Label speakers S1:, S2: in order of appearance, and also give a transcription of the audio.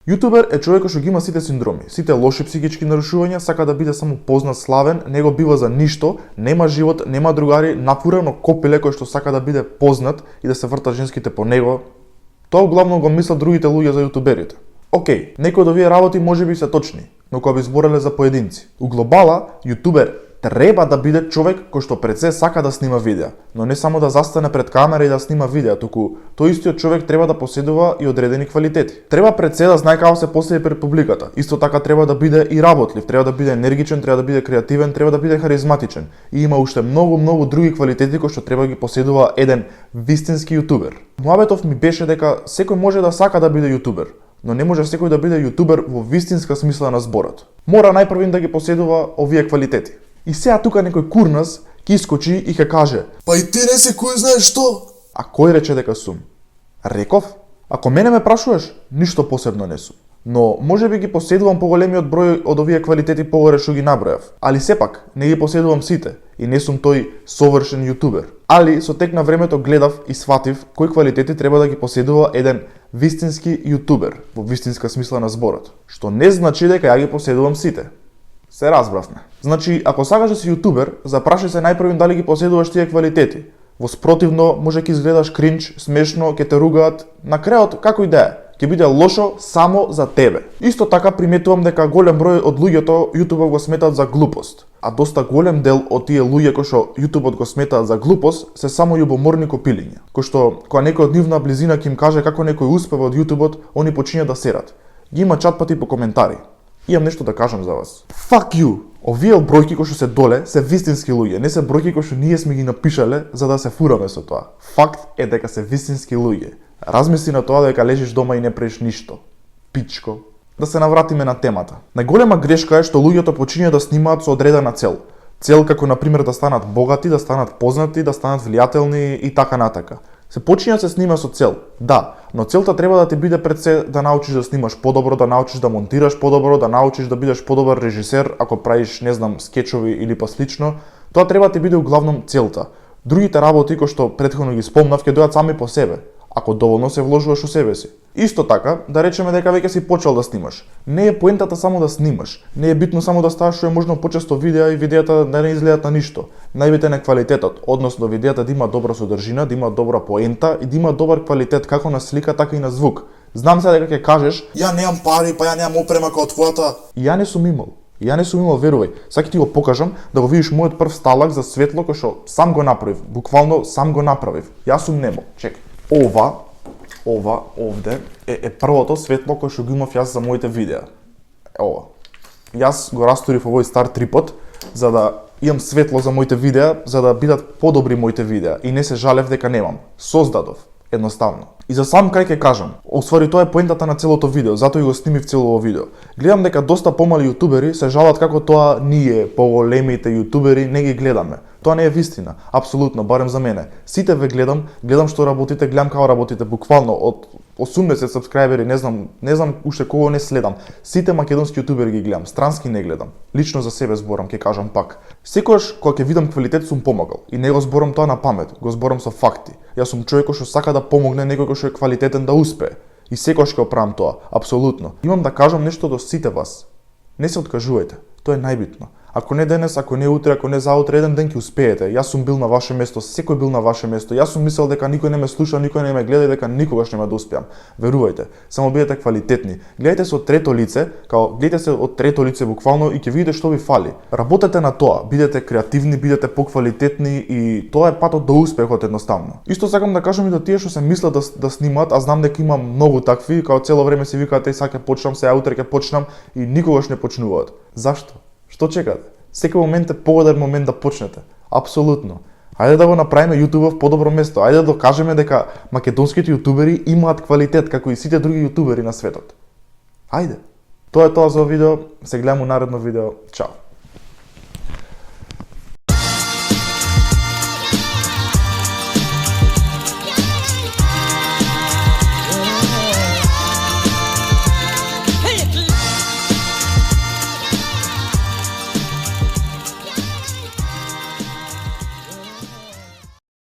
S1: Јутубер е човек кој што ги има сите синдроми, сите лоши психички нарушувања, сака да биде само познат, славен, не го бива за ништо, нема живот, нема другари, напурено копиле кој што сака да биде познат и да се вртат женските по него. Тоа главно го мислат другите луѓе за јутуберите. Океј, некои од овие работи можеби се точни, но кога би збореле за поединци. У глобала, јутубер треба да биде човек кој што пред се сака да снима видеа, но не само да застане пред камера и да снима видеа, туку тој истиот човек треба да поседува и одредени квалитети. Треба пред се да знае како се постави пред публиката. Исто така треба да биде и работлив, треба да биде енергичен, треба да биде креативен, треба да биде харизматичен. И има уште многу други квалитети кои што треба да ги поседува еден вистински јутубер. Муабетов ми беше дека секој може да сака да биде јутубер, но не може секој да биде јутубер во вистинска смисла на зборот. Мора најпрвин да ги поседува овие квалитети. И сега тука некој курнас ќе искочи и ќе каже:
S2: Па и ти не си кој знаеш што?
S1: А кој рече дека сум? Реков? Ако мене ме прашуваш, ништо посебно не сум. Но може би ги поседувам поголемиот број од овие квалитети погоре што ги набројав. Али сепак, не ги поседувам сите и не сум тој совршен јутубер. Али со тек на времето гледав и сватив кои квалитети треба да ги поседува еден вистински јутубер, во вистинска смисла на зборот. Што не значи дека ја ги поседувам сите. Се разбравме. Значи, ако сакаш да си јутубер, запрашај се најпрвин дали ги поседуваш тие квалитети. Во спротивно, може ќе изгледаш кринч, смешно, ќе те ругаат, на крајот како и да е, ќе биде лошо само за тебе. Исто така приметувам дека голем број од луѓето јутубот го сметаат за глупост, а доста голем дел од тие луѓе кои што јутубот го сметаат за глупост се само љубоморни копилиња, кои што кога некој од нивна близина ќе им каже како некој успева од јутубот, они почињат да серат. Ги има чатпати по коментари. Имам нешто да кажам за вас. Fuck you! Овие бројки кои што се доле се вистински луѓе, не се бројки кои што ние сме ги напишале за да се фураме со тоа. Факт е дека се вистински луѓе. Размисли на тоа дека лежиш дома и не правиш ништо. Пичко. Да се навратиме на темата. Најголема грешка е што луѓето почињаат да снимаат со одредена цел. Цел како на пример да станат богати, да станат познати, да станат влијателни и така натака. Се почиња се снима со цел, да, но целта треба да ти биде пред се да научиш да снимаш подобро, да научиш да монтираш подобро, да научиш да бидеш подобар режисер ако правиш, не знам, скечови или па слично. Тоа треба да ти биде углавном целта. Другите работи кои што претходно ги спомнав ќе дојдат сами по себе, ако доволно се вложуваш у себе си. Исто така, да речеме дека веќе си почел да снимаш. Не е поентата само да снимаш. Не е битно само да ставаш што е можно почесто видеа и видеата да не изгледат на ништо. Најбитен е квалитетот, односно видеата да има добра содржина, да има добра поента и да има добар квалитет како на слика, така и на звук. Знам се дека ќе кажеш:
S2: Ја немам пари, па ја немам опрема како твојата.
S1: Ја не сум имал. Ја не сум имал, верувај. Сака ти го покажам да го видиш мојот прв сталак за светло кој што сам го направив. Буквално сам го направив. Јас сум немал. Чекај. Ова овде е првото светло кое што го имав јас за моите видеа. Ова. Јас го растурив овој стар трипод за да имам светло за моите видеа, за да бидат подобри моите видеа и не се жалев дека немам. Создадов, едноставно. И за сам крај ќе кажам, освари тоа е поентата на целото видео, затоа и го снимив целото видео. Гледам дека доста помали јутубери се жалат како тоа ние, поголемите јутубери, не ги гледаме. Тоа не е вистина, апсолутно, барем за мене. Сите ве гледам што работите, гледам како работите, буквално од 80 сабскрајбери, не знам уште кого не следам. Сите македонски јутубери ги гледам, странски не гледам. Лично за себе зборам, ќе кажам пак. Секогаш кога ќе видам квалитет сум помагал и не го зборам тоа на памет, го зборам со факти. Јас сум човек кој што сака да помогне некој кој што е квалитетен да успее. И секогаш ќе правам тоа, апсолутно. Имам да кажам нешто до сите вас. Не се откажувајте, тоа е најбитно. Ако не денес, ако не утре, ако не заутре, еден ден ќе успеете. Јас сум бил на ваше место, секој бил на ваше место. Јас сум мислел дека никој не ме слуша, никој не ме гледа и дека никогаш нема да успеам. Верувајте, само бидете квалитетни. Гледате се од трето лице, гледате се од трето лице буквално и ќе видите што ви фали. Работете на тоа, бидете креативни, бидете поквалитетни и тоа е патот до успехот едноставно. Исто сакам да кажам и до тие што се мислат да снимаат, а знам дека има многу такви, као цело време си викаат сега ќе почнам, сега утре ќе почнам и никогаш не почнуваат. Зашто? Што чекате? Секој момент е погоден момент да почнете. Апсолутно. Ајде да го направиме јутубот в подобро место. Ајде да докажеме дека македонските јутубери имаат квалитет како и сите други јутубери на светот. Ајде. Тоа е тоа за видео. Се гледаме у наредно видео. Чао.